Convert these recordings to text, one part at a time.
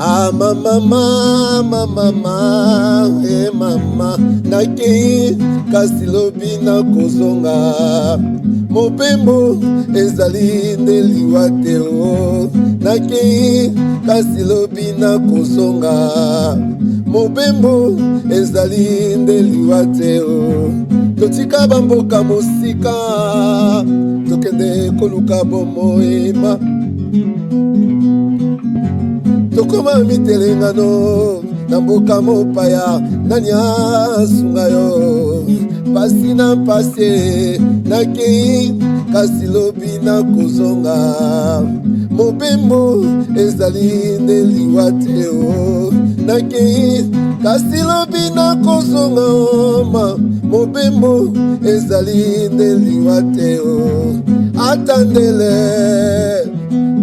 Ah mama, eh mama, nake kasi lobi nakozonga mopembo ezali nde liwa te o. Nake kasi lobi nakozonga mopembo ezali nde liwa te o. Totika bamboka mosika tokende koluka bomoema tokoma mitelengano na mboka mopaya nani asunga yo pasi na pasi nakei kasi lobi nakozonga mopembo ezali nde liwa te o. Nakei kasi lobi nakozonga oma mopembo ezali nde liwa te o. Atandele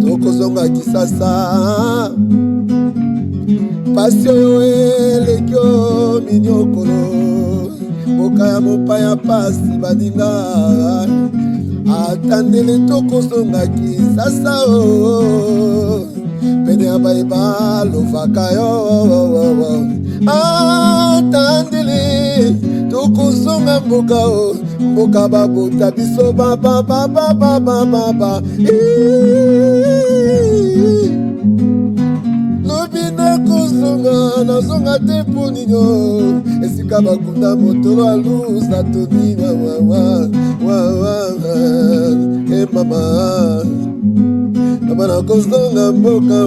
tokozonga kisasa pasi oyo elekio minyokolo mboka ya mopaya pasi baninga. Atandele tokozonga kisasa o pene ya bayeba lovaka yo. Atandele tokozonga mboka o mboka babota biso baba. Lobi nakozonga nazonga te mpo nino esika bakunda motolo ya Luza toni e mama nakozonga mboka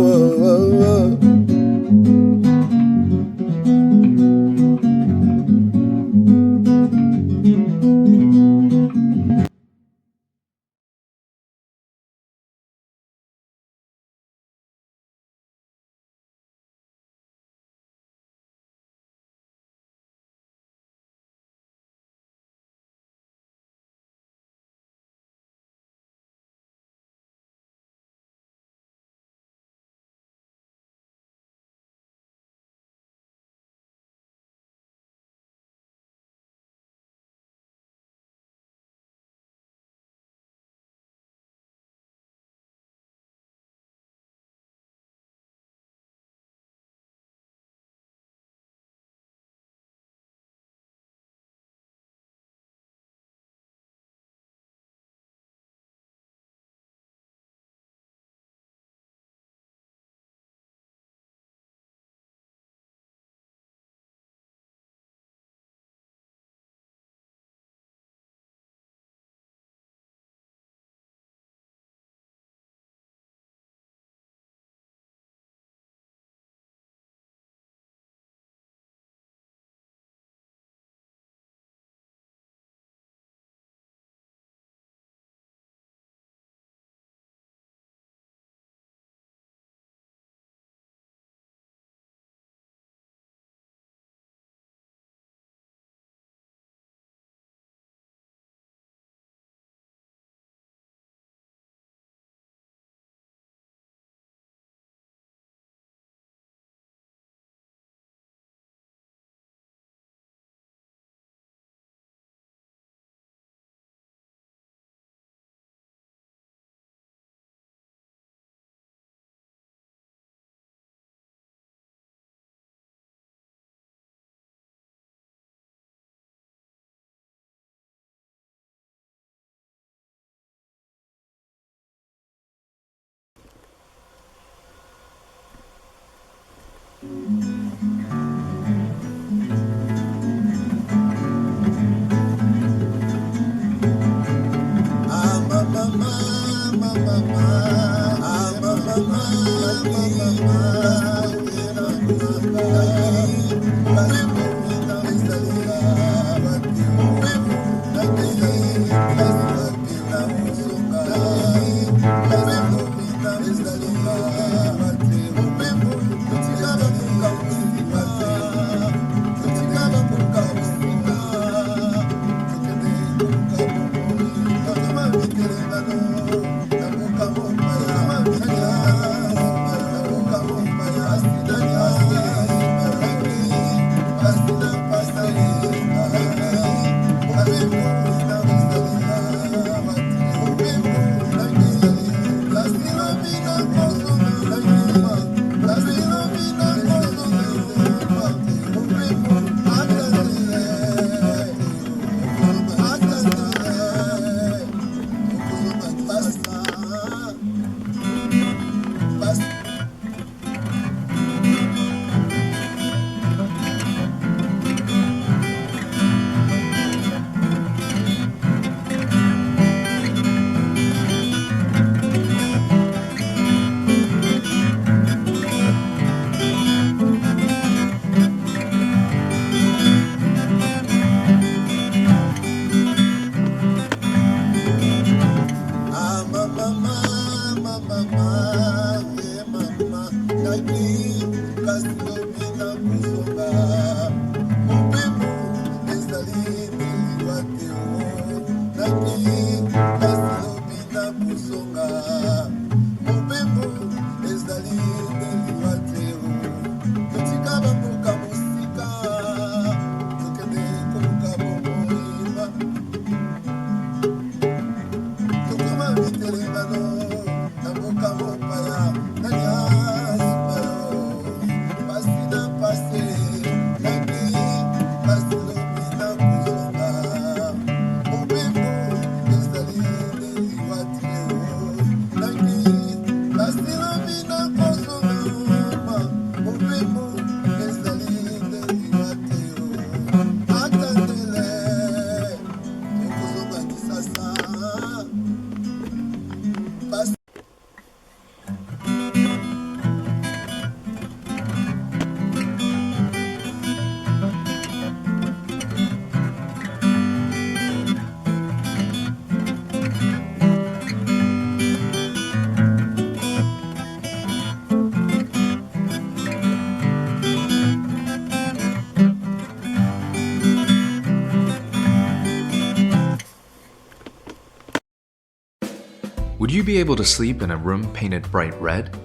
Would you be able to sleep in a room painted bright red?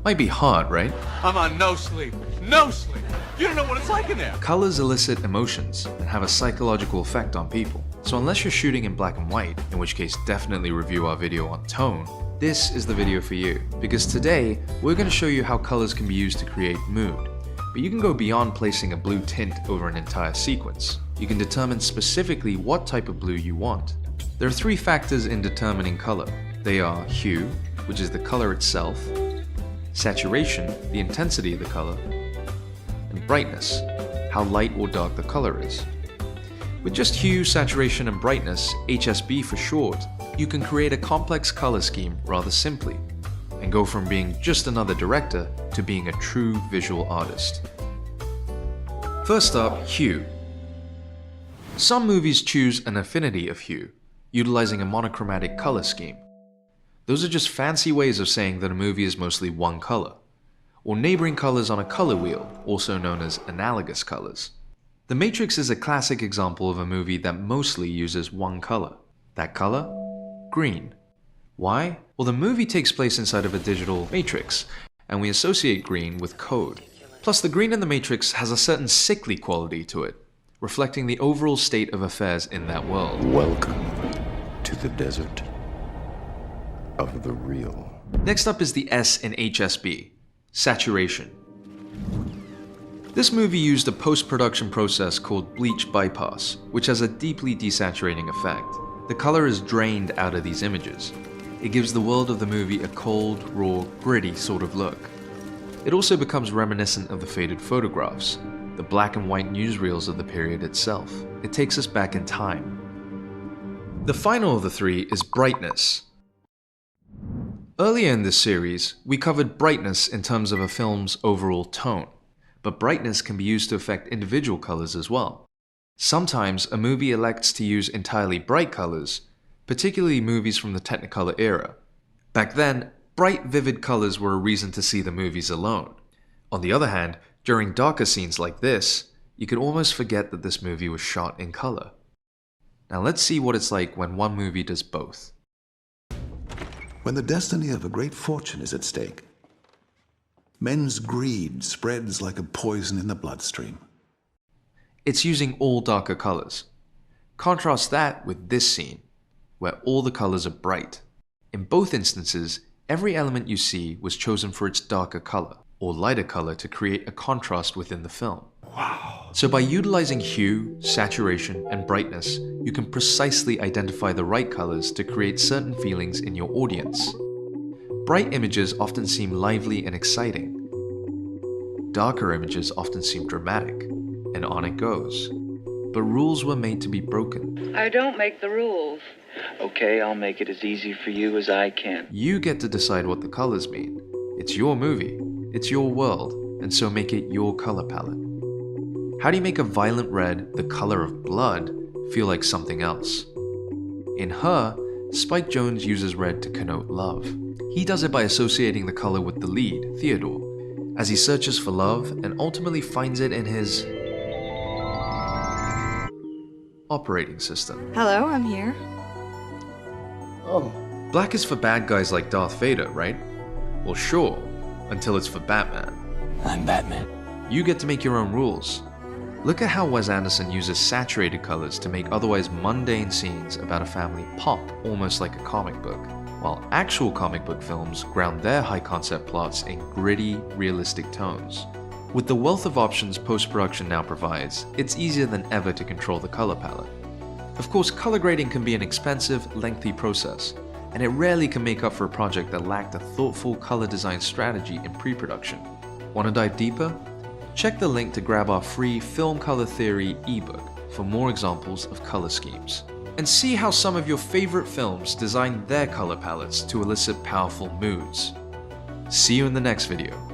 Might be hard, right? I'm on no sleep. No sleep. You don't know what it's like in there. Colors elicit emotions and have a psychological effect on people. So unless you're shooting in black and white, in which case definitely review our video on tone, this is the video for you. Because today, we're going to show you how colors can be used to create mood. But you can go beyond placing a blue tint over an entire sequence. You can determine specifically what type of blue you want. There are three factors in determining color. They are hue, which is the color itself, saturation, the intensity of the color, and brightness, how light or dark the color is. With just hue, saturation, and brightness, HSB for short, you can create a complex color scheme rather simply, and go from being just another director to being a true visual artist. First up, hue. Some movies choose an affinity of hue, utilizing a monochromatic color scheme. Those are just fancy ways of saying that a movie is mostly one color, or neighboring colors on a color wheel, also known as analogous colors. The Matrix is a classic example of a movie that mostly uses one color. That color? Green. Why? Well, the movie takes place inside of a digital matrix, and we associate green with code. Plus, the green in the Matrix has a certain sickly quality to it, reflecting the overall state of affairs in that world. Welcome to the desert of the real. Next up is the S in HSB, saturation. This movie used a post-production process called bleach bypass, which has a deeply desaturating effect. The color is drained out of these images. It gives the world of the movie a cold, raw, gritty sort of look. It also becomes reminiscent of the faded photographs, the black and white newsreels of the period itself. It takes us back in time. The final of the three is brightness. Earlier in this series, we covered brightness in terms of a film's overall tone, but brightness can be used to affect individual colors as well. Sometimes a movie elects to use entirely bright colors, particularly movies from the Technicolor era. Back then, bright, vivid colors were a reason to see the movies alone. On the other hand, during darker scenes like this, you could almost forget that this movie was shot in color. Now let's see what it's like when one movie does both. When the destiny of a great fortune is at stake, men's greed spreads like a poison in the bloodstream. It's using all darker colors. Contrast that with this scene, where all the colors are bright. In both instances, every element you see was chosen for its darker color, or lighter color to create a contrast within the film. Wow. So by utilizing hue, saturation, and brightness, you can precisely identify the right colors to create certain feelings in your audience. Bright images often seem lively and exciting. Darker images often seem dramatic, and on it goes. But rules were made to be broken. I don't make the rules. Okay, I'll make it as easy for you as I can. You get to decide what the colors mean. It's your movie, it's your world, and so make it your color palette. How do you make a violent red, the color of blood, feel like something else? In Her, Spike Jonze uses red to connote love. He does it by associating the color with the lead, Theodore, as he searches for love and ultimately finds it in his operating system. Hello, I'm here. Oh, Black is for bad guys like Darth Vader, right? Well, sure, until it's for Batman. I'm Batman. You get to make your own rules. Look at how Wes Anderson uses saturated colors to make otherwise mundane scenes about a family pop almost like a comic book, while actual comic book films ground their high concept plots in gritty, realistic tones. With the wealth of options post-production now provides, it's easier than ever to control the color palette. Of course, color grading can be an expensive, lengthy process, and it rarely can make up for a project that lacked a thoughtful color design strategy in pre-production. Want to dive deeper? Check the link to grab our free Film Color Theory ebook for more examples of color schemes. And see how some of your favorite films designed their color palettes to elicit powerful moods. See you in the next video.